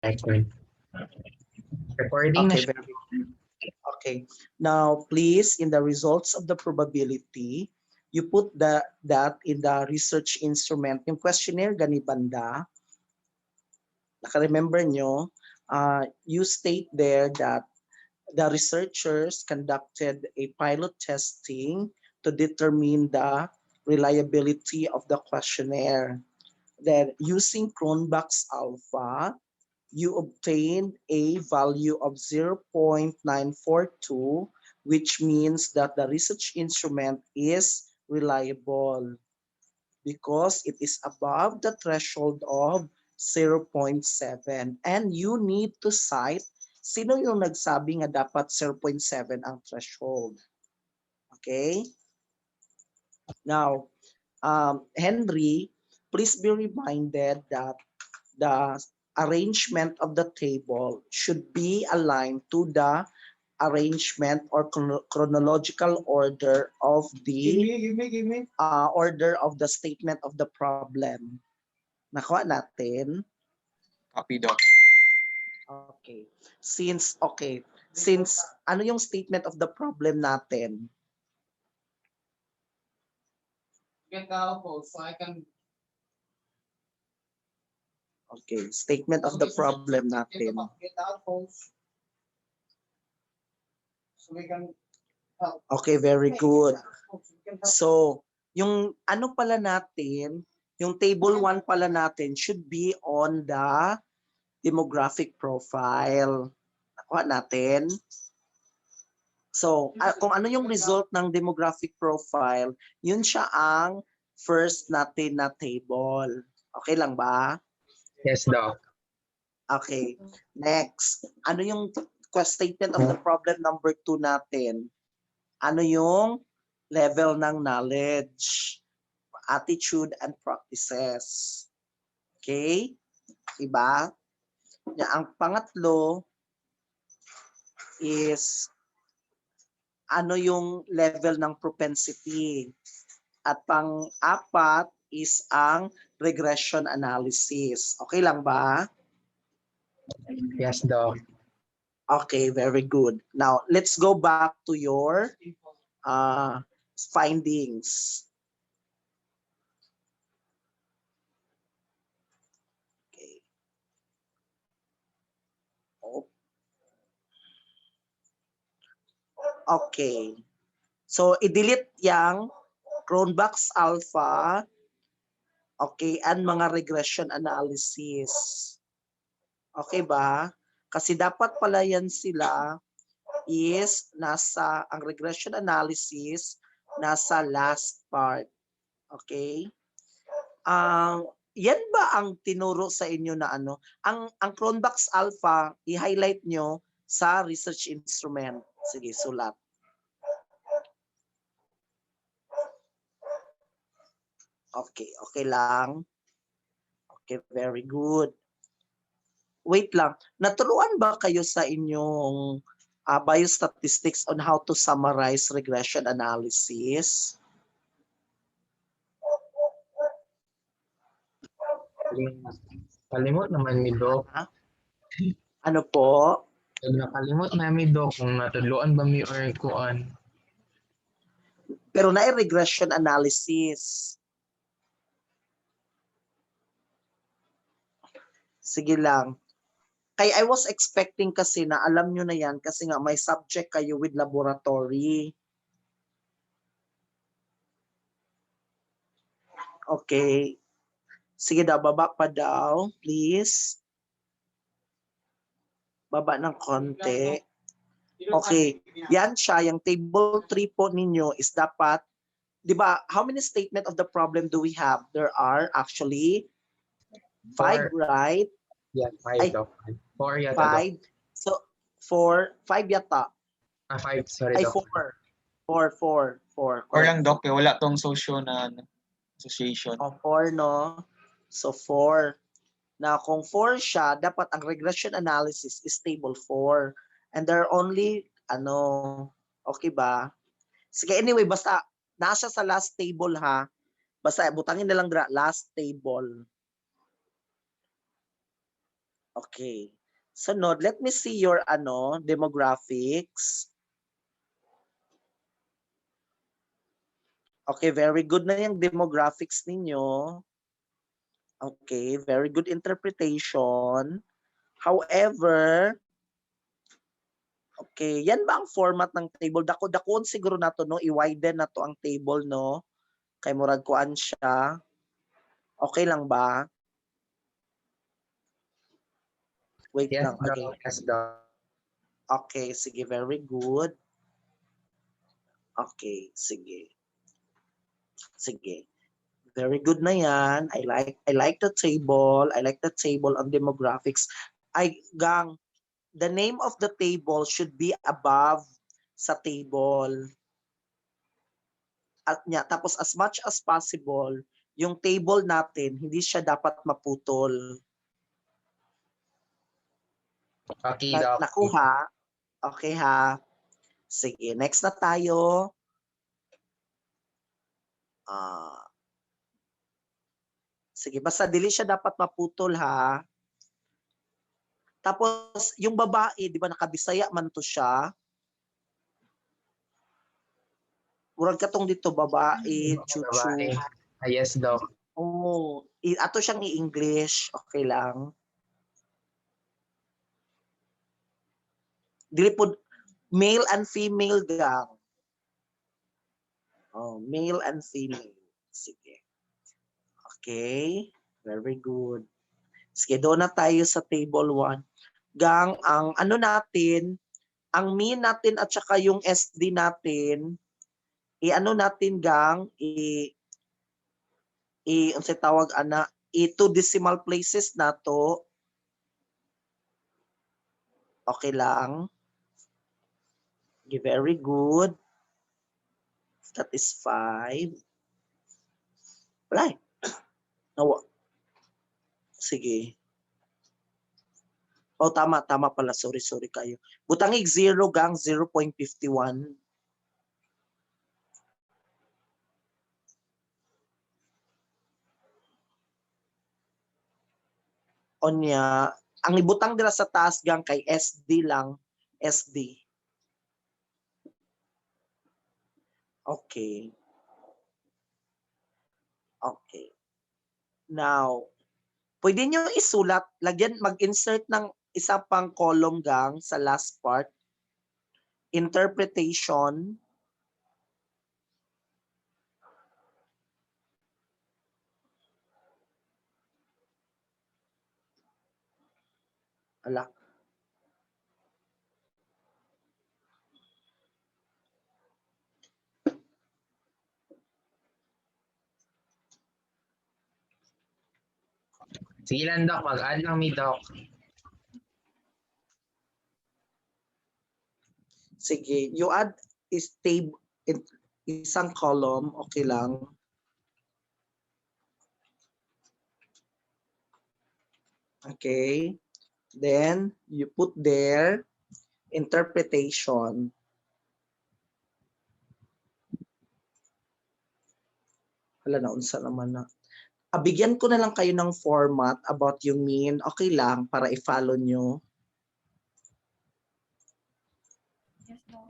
Record. Recording na Okay, siya. very good. Okay. Now, please, in the results of the probability, you put that in the research instrument. Yung questionnaire gani banda, naka-remember nyo, you state there that the researchers conducted a pilot testing to determine the reliability of the questionnaire. Then, using Cronbach's alpha, you obtained a value of 0.942, which means that the research instrument is reliable because it is above the threshold of 0.7. And you need to cite sino yung nagsabi nga dapat 0.7 ang threshold. Okay? Now, Henry, please be reminded that the arrangement of the table should be aligned to the arrangement or chronological order of the order of the statement of the problem. Nakuha natin? Copy, Doc. Okay. Since ano yung statement of the problem natin? Get out so I can Okay, statement of the problem natin. get out so we can help. Okay, very good. So we can help. So, yung ano pala natin, yung table 1 pala natin should be on the demographic profile. Nakuha natin. So, kung ano yung result ng demographic profile, yun siya ang first natin na table. Okay lang ba? Yes, Doc. Okay. Next, ano yung statement of the problem number 2 natin? Ano yung level ng knowledge, attitude, and practices? Okay? Diba? Ang pangatlo is ano yung level ng propensity. At pang-apat is ang regression analysis. Okay lang ba? Yes, Doc. Okay, very good. Now, let's go back to your findings. Okay. Okay. So, i-delete yang Cronbach's alpha, okay, and mga regression analysis. Okay ba? Kasi dapat pala yan sila is ang regression analysis nasa last part. Okay? Yan ba ang tinuro sa inyo na ano? Ang Cronbach's alpha, i-highlight nyo sa research instrument. Sige, sulat. Okay, okay lang. Okay, very good. Wait lang, naturuan ba kayo sa inyong biostatistics on how to summarize regression analysis? Kalimot naman mi, Doc. Ano po? Pag nakalimot namin, Doc, kung natudloan ba mi or kuan. Pero na regression analysis. Sige lang. Kaya I was expecting kasi na alam nyo na yan kasi nga may subject kayo with laboratory. Okay. Sige daw, baba pa daw, please. Baba ng konti. Okay. Yan siya, yung table 3 po ninyo is dapat, di ba, how many statement of the problem do we have? There are actually 5, right? Yeah, 5, Ay, Doc. 4 yata, Doc. 5. So, 5 yata. 5, sorry, Ay, Doc. 4. Or lang, Doc, wala tong socio na association. O, 4, no? So, 4. Na kung 4 siya, dapat ang regression analysis is table 4. And there are only, okay ba? Sige, anyway, basta nasa sa last table ha. Basta butangin na lang last table. Okay. Sunod, let me see your demographics. Okay, very good na yung demographics ninyo. Okay, very good interpretation. However, okay, yan ba ang format ng table? Dako-dakon siguro na to, no? I-widen na to ang table, no? Kay murag kuan siya. Okay lang ba? Wait Yes, lang. Doc. Okay. Yes, Doc. Okay, sige, very good. Okay, sige. Sige. Very good na yan. I like the table. I like the table on demographics. Gang, the name of the table should be above sa table. At niya, tapos as much as possible, yung table natin, hindi siya dapat maputol. Okay, Doc. Nakuha? Okay ha? Sige, next na tayo. Sige, basta dili siya dapat maputol ha. Tapos, yung babae, di ba nakabisaya man to siya. Murag katong dito, babae, chuchu. Babae. Yes, Doc. Oh, ato siyang i-English. Okay lang. Dili po, male and female gang. Oh, male and female. Sige. Okay. Very good. Sige, doon na tayo sa table 1. Gang, ang ano natin, ang mean natin at saka yung SD natin, i-ano natin gang, unsay tawag ana, i-2 decimal places na to. Okay lang. Okay, very good. That is 5. Right. Nawa. Sige. Oh, tama pala. Sorry kayo. Butangig 0 gang 0.51. Onya, ang ibutang dira sa taas gang kay SD lang, SD. Okay. Okay. Now, pwede nyo isulat, mag-insert ng isa pang column gang sa last part. Interpretation. Ala. Sige lang, Doc. Mag-add lang mi, Doc. Sige, you add isang column, okay lang. Okay. Then, you put there interpretation. Wala na, unsa naman na. Bigyan ko na lang kayo ng format about yung mean. Okay lang para i-follow nyo. Yes, no.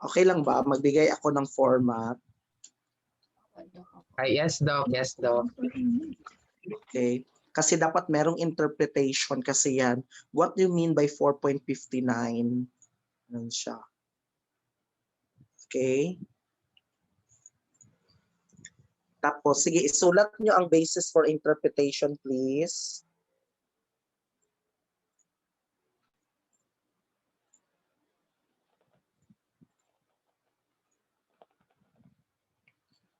Okay lang ba? Magbigay ako ng format. Ay, yes, Doc. Yes, Doc. Okay. Kasi dapat merong interpretation kasi yan. What do you mean by 4.59? Yan siya. Okay. Tapos, sige, isulat nyo ang basis for interpretation, please.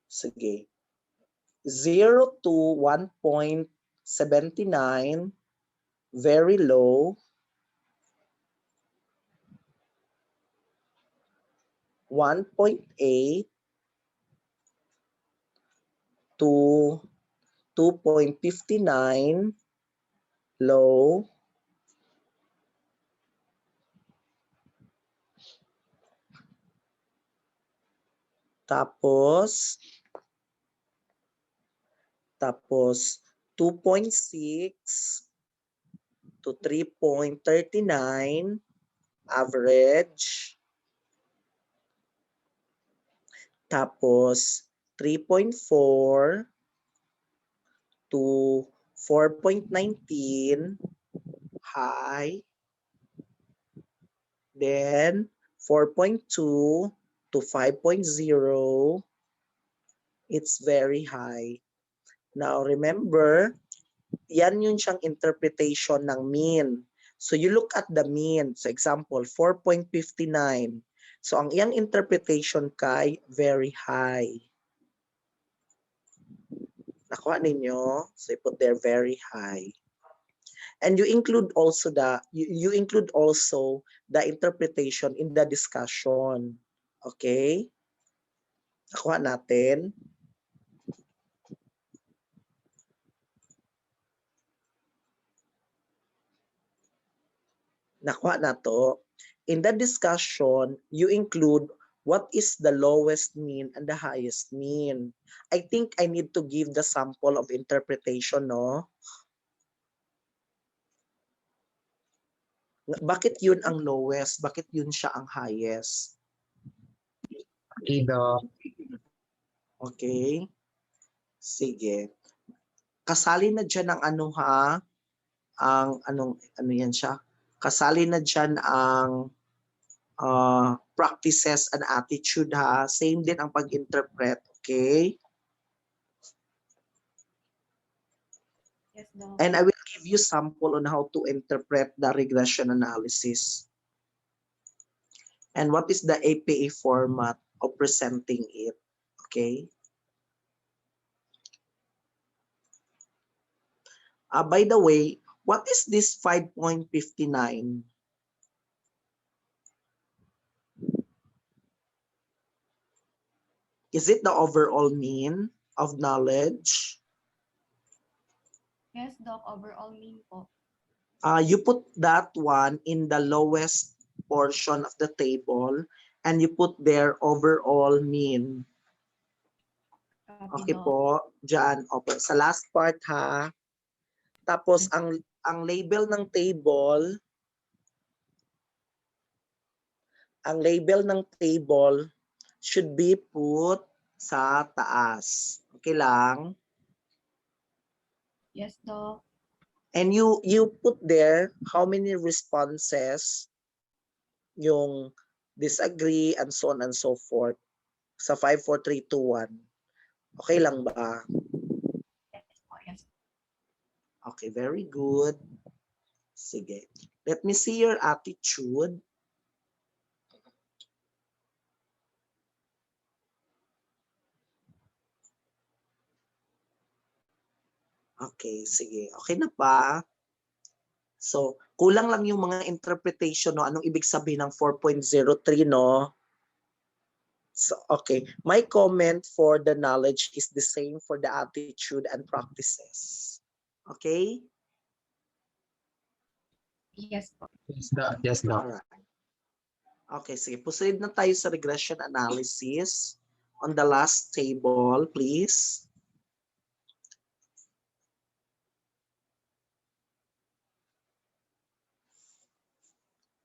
Sige. 0 to 1.79, very low. 1.8 to 2.59, low. Tapos 2.6 to 3.39 average. Tapos 3.4 to 4.19 high. Then 4.2 to 5.0, it's very high. Now remember, yan yun siyang interpretation ng mean. So you look at the mean. So example, 4.59. So ang iyang interpretation kay very high. Nakuha ninyo? So you put there very high. And you include also the interpretation in the discussion. Okay? Nakuha natin. Nakuha na to. In the discussion, you include what is the lowest mean and the highest mean. I think I need to give the sample of interpretation, no? Bakit yun ang lowest? Bakit yun siya ang highest? Ida. Okay? Sige. Kasali na dyan ang ano ha? Ano yan siya? Kasali na dyan ang practices and attitude ha. Same din ang pag-interpret. Okay? Yes, Doc. And I will give you sample on how to interpret the regression analysis. And what is the APA format of presenting it? Okay? By the way, what is this 5.59? Is it the overall mean of knowledge? Yes, Doc. Overall mean po. You put that one in the lowest portion of the table and you put their overall mean. Copy, Okay Doc. po, dyan. Okay. Sa last part ha. Tapos ang label ng table, should be put sa taas. Okay lang? Yes, Doc. And you put there how many responses yung disagree and so on and so forth sa 5, 4, 3, 2, 1. Okay lang ba? Yes po. Yes. Okay, very good. Sige. Let me see your attitude. Okay, sige. Okay na ba? So, kulang lang yung mga interpretation, no? Anong ibig sabihin ng 4.03, no? So, okay. My comment for the knowledge is the same for the attitude and practices. Okay? Yes po. Yes, Doc. Alright. Okay, sige. Proceed na tayo sa regression analysis. On the last table, please.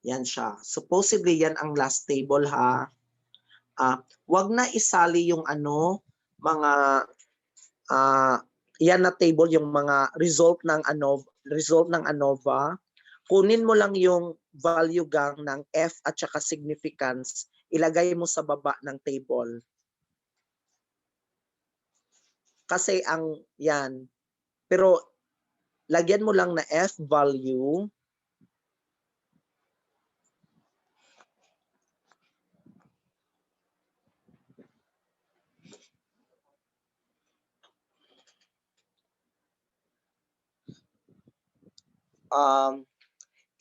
Yan siya. Supposedly, yan ang last table, ha? Wag na isali yung mga yan na table, yung mga result ng ANOVA. Kunin mo lang yung value gang ng F at saka significance, ilagay mo sa baba ng table. Kasi yan. Pero lagyan mo lang na F value.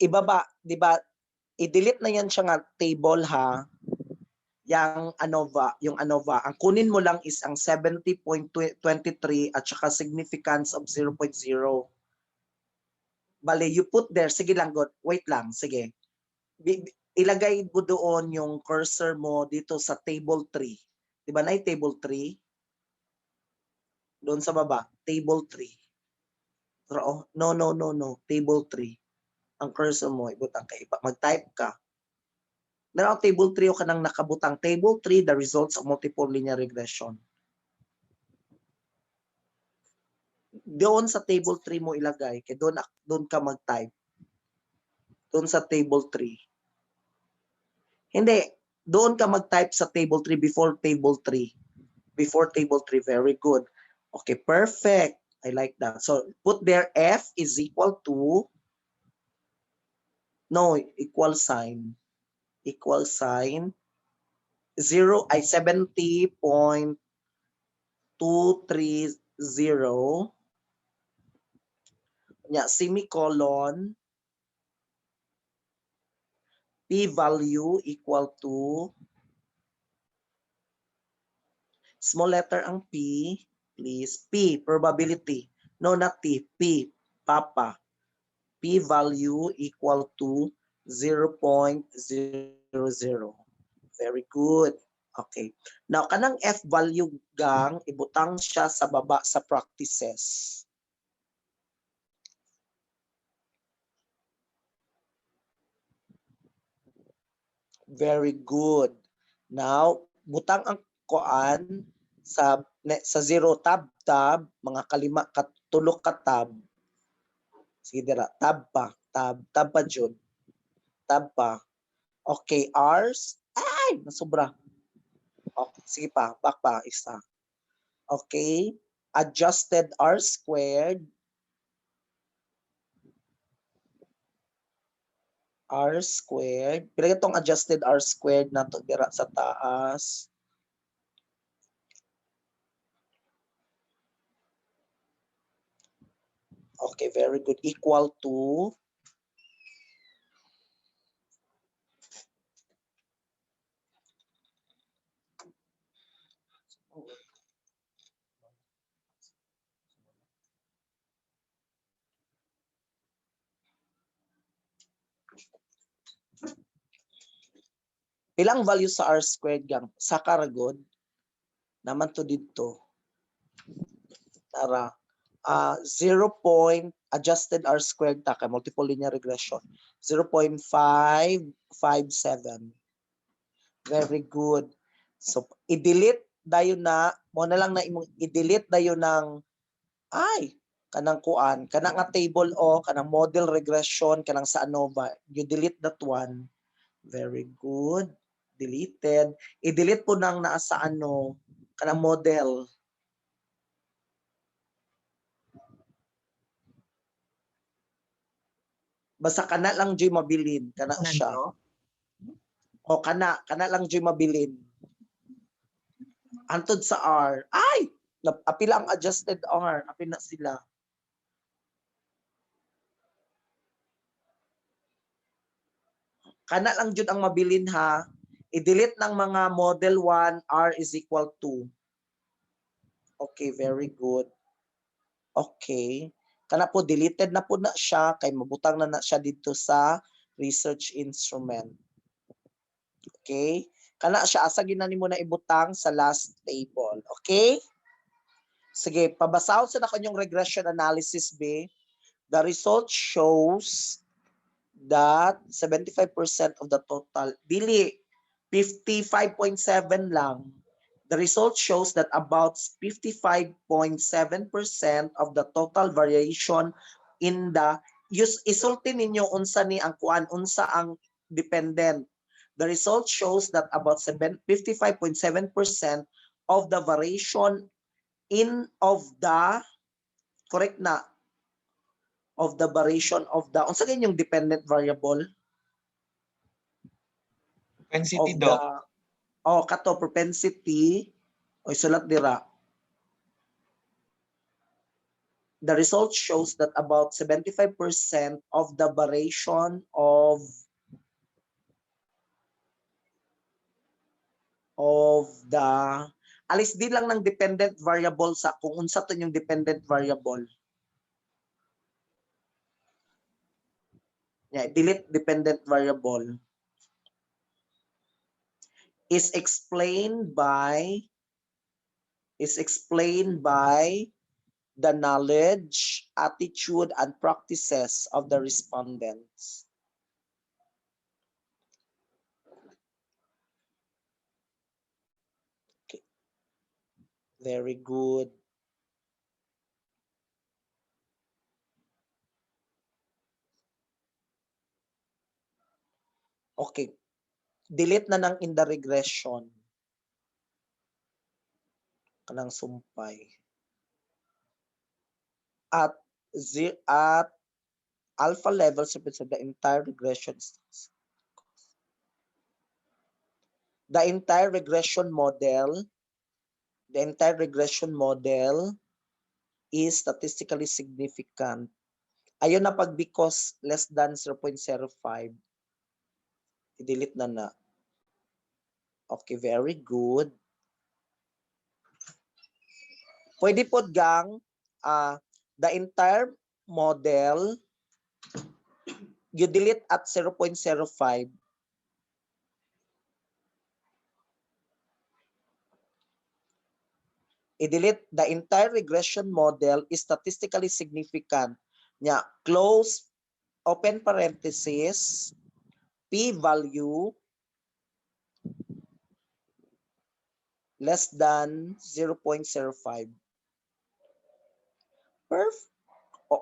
Ibaba, di ba? I-delete na yan siya nga table ha. Yung ANOVA. Ang kunin mo lang is ang 70.23 at saka significance of 0.0. Bale, you put there, sige lang, wait lang, sige. Ilagay mo doon yung cursor mo dito sa table 3. Di ba na table 3? Doon sa baba, table 3. Pero, no, no, no, no. Table 3. Ang cursor mo, ibutang ka iba. Mag-type ka. Now, table 3 o kanang nakabutang. Table 3, the results of multiple linear regression. Doon sa table 3 mo ilagay. Kaya doon ka mag-type. Doon sa table 3. Hindi. Doon ka mag-type sa table 3 before table 3. Before table 3. Very good. Okay, perfect. I like that. So, put there F is equal to, no, equal sign. Equal sign. 70.230. Yeah, semicolon. P-value equal to, small letter ang P, please. P, probability. No, not T. P, Papa. P-value equal to 0.00. Very good. Okay. Now, kanang F value gang, ibutang siya sa baba sa practices. Very good. Now, butang ang koan sa zero tab, mga kalima, tulok ka tab. Sige dira, tab pa jud. Tab pa. Okay, R's. Ay, nasobra. Okay, sige pa, back pa, isa. Okay, adjusted R squared. R squared. Pila itong adjusted R squared na to dira sa taas. Okay, very good. Equal to ilang value sa R squared gang? Sa karagod naman to dito. Tara. 0. Adjusted R squared ta kay multiple linear regression. 0.557. Very good. So i-delete dayon na mo na lang na imong i-delete dayon ng kanang kuan, kanang nga table o kanang model regression kanang sa ANOVA. You delete that one. Very good. Deleted. I-delete po nang naa sa kanang model. Basta kana lang Joy mabilin, kana siya. O kana lang Joy mabilin. Antod sa R. Apila ang adjusted R, apil na sila. Kana lang jud ang mabilin ha. I-delete ng mga model 1, R is equal to. Okay, very good. Okay. Kana po, deleted na po na siya, kay mabutang na siya dito sa research instrument. Okay? Kana siya, asa ginani mo na ibutang sa last table. Okay? Sige, pabasahon sa na kanyang regression analysis, B. The result shows that 75% of the total, dili, 55.7 lang. The result shows that about 55.7% of the total variation in the isulti ninyo unsa ni ang kuan, unsa ang dependent. The result shows that about 55.7% of the variation correct na, of the variation of the, unsa yung dependent variable? Propensity daw. Kato, propensity. O sulat dira. The result shows that about 75% of the variation of the, alis di lang ng dependent variable sa kung unsa to yung dependent variable. Yeah, delete dependent variable. Is explained by is explained by the knowledge, attitude, and practices of the respondents. Okay. Very good. Okay. Delete na ng in the regression. Kanang sumpay. At alpha levels represent the entire regression. The entire regression model is statistically significant. Ayun na pag because less than 0.05. I-delete na. Okay, very good. Pwede po gang the entire model you delete at 0.05. I-delete the entire regression model is statistically significant. Nya, close open parenthesis, p-value less than 0.05.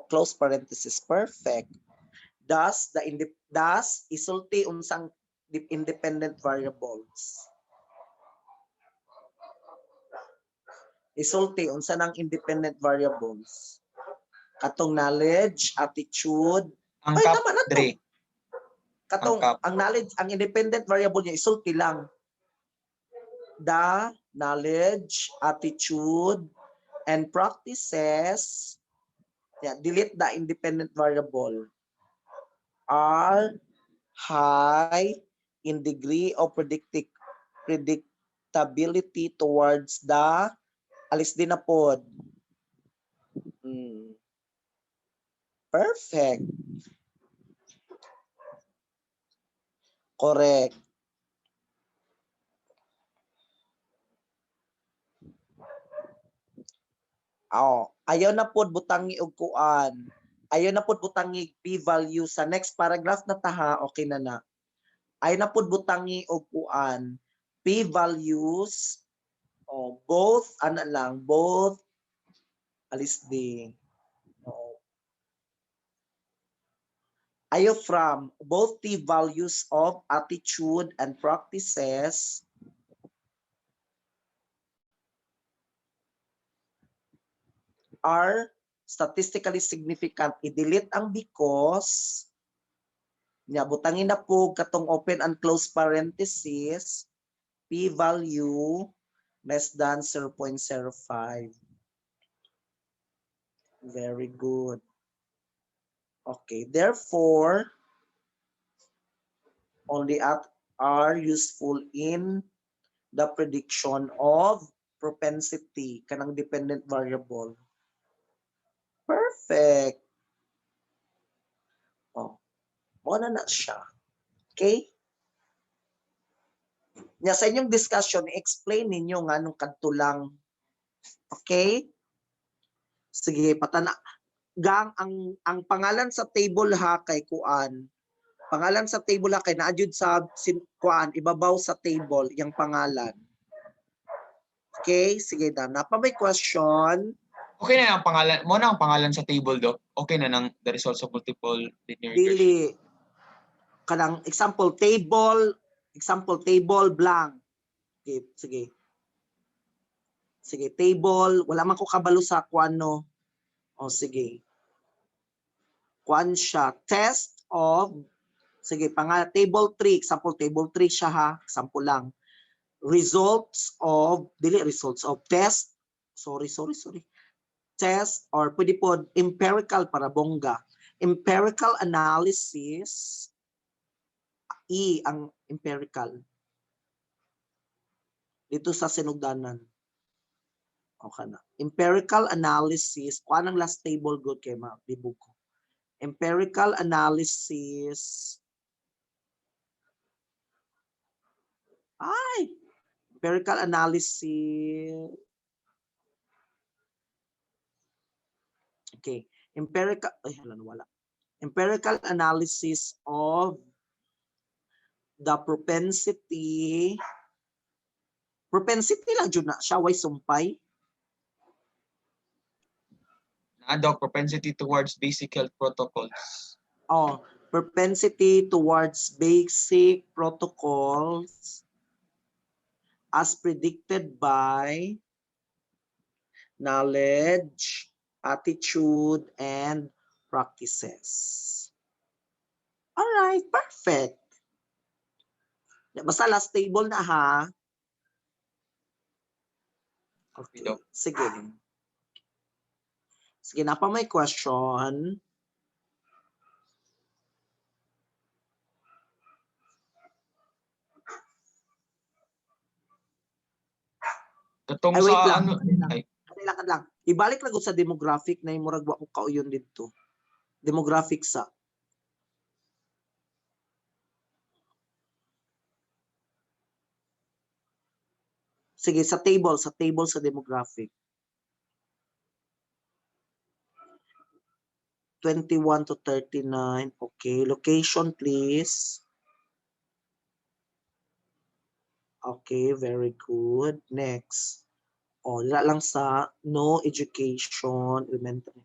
Close parenthesis, perfect. Thus, isulti unsang independent variables. Isulti unsa nang independent variables. Katong knowledge, attitude, Ang ay cap, tama na to. Dre. Katong Ang cap. ang knowledge, ang independent variable niya isulti lang. The knowledge, attitude, and practices, delete the independent variable, are high in degree of predictability towards the alis din na pod. Perfect. Correct. Ayaw na pod butangi og kuan. Ayaw na pod butangi p-value sa next paragraph na taha, okay na. Ayaw na pod butangi og kuan. P-values both alis din. Ayaw from both p-values of attitude and practices are statistically significant. I-delete ang because. Nya, butangin na po katong open and close parenthesis. P-value less than 0.05. Very good. Okay, therefore, only are useful in the prediction of propensity, kanang dependent variable. Perfect. Mo na siya. Okay? Nya sa inyong discussion, explain ninyo nga nung kadto lang. Okay? Sige, patana. Gang, ang pangalan sa table ha kay kuan. Pangalan sa table ha kay naadjud sa kuan, ibabaw sa table, yung pangalan. Okay? Sige na. Napa may question? Okay na ang pangalan. Mo na ang pangalan sa table, Doc. Okay na ng the results of multiple linear regression. Dili. Kanang example table blank. Okay, sige. Sige, table, wala man ko kabalo sa kuano. O sige. Kuan siya, test of, sige, table 3, example table 3 siya ha, example lang. Results of test, test or pwede po empirical para bongga. Empirical analysis, ang empirical. Dito sa sinugdanan. Okay na. Empirical analysis, kuan ang last table good kay mabibog ko. Empirical analysis. Empirical analysis Okay. Empirical, ay, wala. Empirical analysis of the propensity lang jud na siya way sumpay. Doc, propensity towards basic health protocols. Oh, propensity towards basic protocols as predicted by knowledge, attitude, and practices. All right, perfect. Basta last table na ha. Okay, Doc. sige. Sige na pa may question. Katong Ay, wait sa lang. ano, ay, Kailangan lang. Ibalik lang ko sa demographic na yung murag wa ko kauyon dito. Demographic sa. Sige, sa table sa demographic. 21 to 39. Okay, location please. Okay, very good. Next. O, dila lang sa no education, elementary.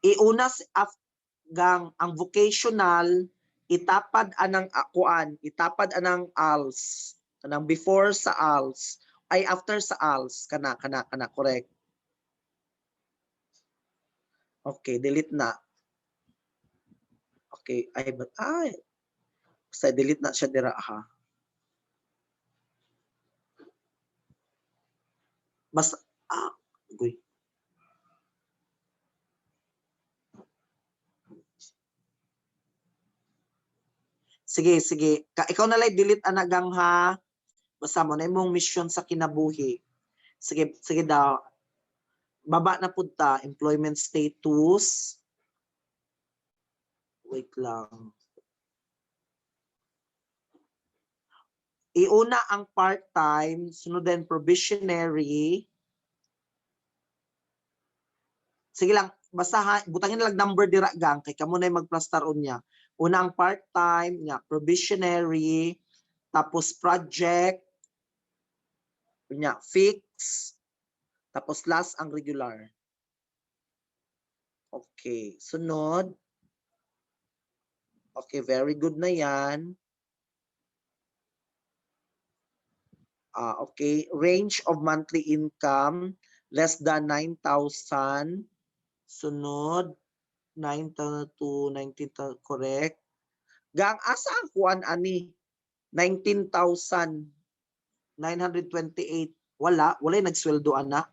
Iuna si gang ang vocational itapad anang akuan, itapad anang ALS, kanang before sa ALS ay after sa ALS kana correct. Okay, delete na. Okay, ay but ay basta delete na siya dira ha. Basta uy. Sige, sige. Ikaw na lang delete anagang ha. Basta mo na imong mission sa kinabuhi. Sige, sige daw. Baba na pud ta, employment status. Wait lang. Iuna ang part-time, sunod din provisionary. Sige lang, basta ha, butangin lang number dira gang kay kamo na magplastar unya. Una ang part-time, nga provisionary, tapos project, unya fix, tapos last ang regular. Okay, sunod. Okay, very good na yan. Okay, range of monthly income less than 9,000. Sunod, 9,000 to 19,000, correct. Gang asa ang kuan ani? 19,928. Wala nagsweldo ana.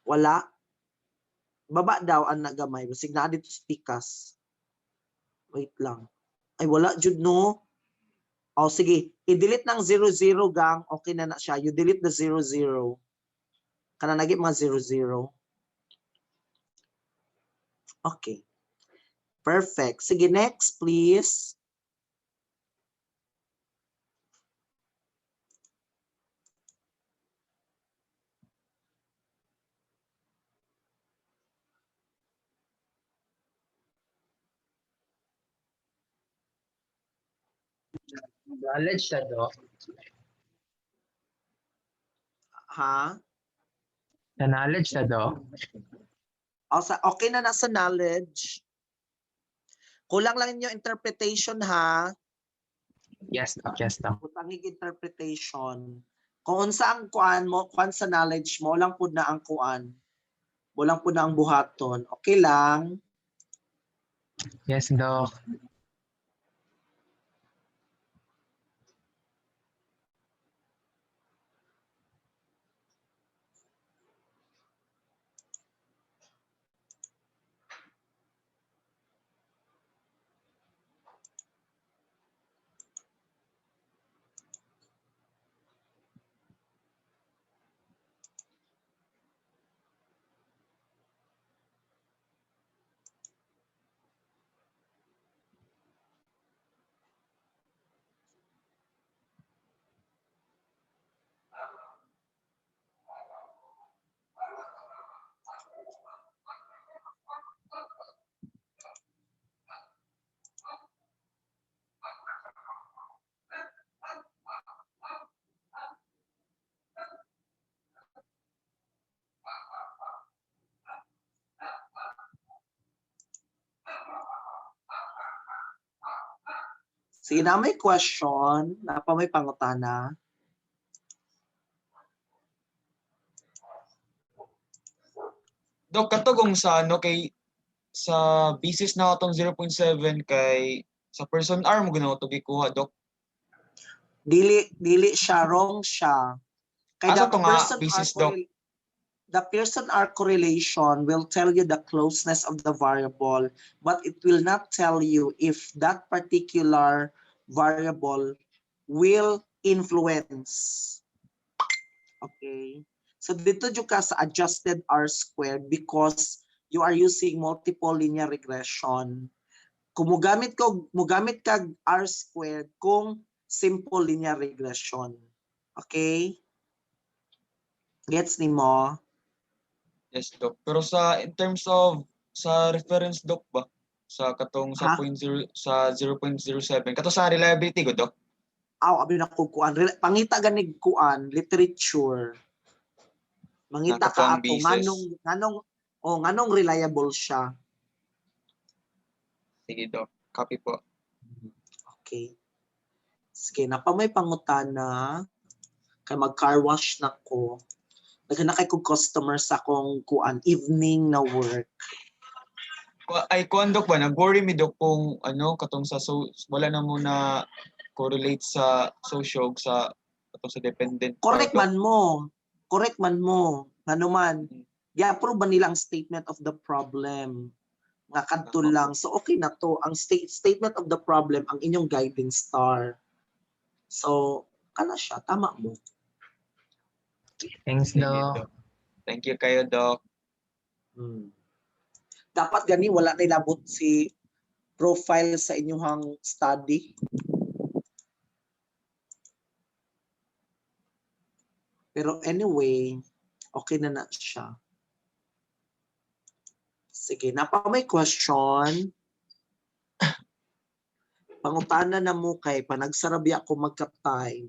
Wala. Baba daw ang nagamay. Basig na dito spikas. Wait lang. Ay wala jud no. Oh sige, i-delete ng 00 gang. Okay na siya. You delete the 00. Kana nagit mga 00. Okay. Perfect. Sige, next please. Knowledge siya, Doc. Ha? Sa knowledge siya, Doc. Okay na nasa knowledge. Kulang lang yung interpretation ha. Yes, Doc. Yes, Doc. Putangig interpretation. Kung unsa ang kuan mo, kuan sa knowledge mo, lang pud na ang kuan. Walang pud na ang buhaton. Okay lang. Yes, Doc. Sige na, may question. Napa may pangutana. Dok, katugong sa ano kay sa basis na atong 0.7 kay sa person R mo ginawa to gikuha, Dok. Dili siya, wrong siya. Kay Asa the to nga person basis, are Dok? the person R correlation will tell you the closeness of the variable, but it will not tell you if that particular variable will influence. Okay. So dito juga sa adjusted R squared because you are using multiple linear regression. Kung mugamit ka R squared kung simple linear regression. Okay? Gets ni mo? Yes, Dok. Pero sa in terms of sa reference, Dok ba? Sa katong sa Ha? 0.0 sa 0.07 kato sa reliability go, Dok. Abi na ko kuan. Pangita ganig kuan literature. Mangita ka Nakatong ato basis. nganong reliable siya. Sige, Dok. Copy po. Okay. Sige, napamay pangutana kay mag-car wash na ko. Nagana kay kog customer sa akong kuan evening na work. Ay, kuan, Dok ba? Nag-worry mi, Dok, kung ano, katong sa wala na muna correlate sa social sa katong sa dependent Correct Dok. man mo. Correct man mo. Ano man. I-approve ba nila ang statement of the problem? Nga kadto lang. So okay na to. Ang statement of the problem ang inyong guiding star. So kana siya, tama mo. Thanks, Sige, Doc. Dok. Thank you kayo, Dok. Dapat gani wala na ilabot si profile sa inyong study. Pero anyway, okay na na siya. Sige, napa may question? Pangutana na mo kay panagsarabi ako magka-time.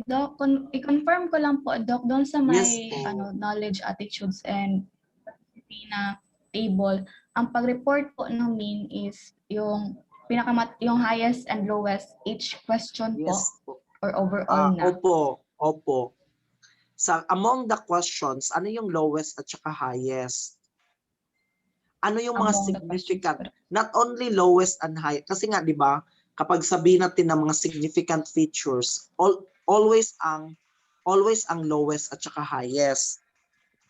Doc, i-confirm ko lang po, Doc, doon sa may Yes po. knowledge, attitudes, and na table, ang pag-report po ng mean is yung yung highest and lowest each question po Yes po. or overall na. Opo. Sa among the questions, ano yung lowest at saka highest? Ano yung mga Among the significant? questions. Not only lowest and high. Kasi nga, di ba, kapag sabihin natin ng mga significant features, always ang lowest at saka highest.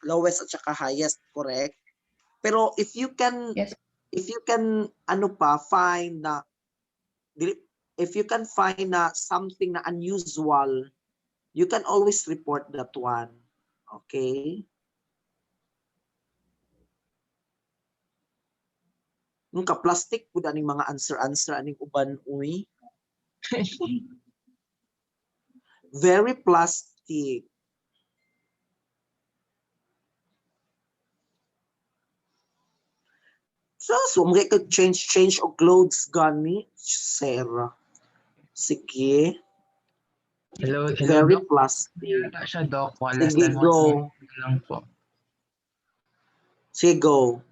Lowest at saka highest, correct? Pero if you can Yes. find na something na unusual, you can always report that one. Okay? Nung ka-plastic po aning mga answer aning uban, uy. Very plastic. So mga ka change og clothes gani, sir. Sige. Hello, Very Doc. plastic. Yata siya, Doc. Less Sige, than 1 go. minute lang po. Sige, go.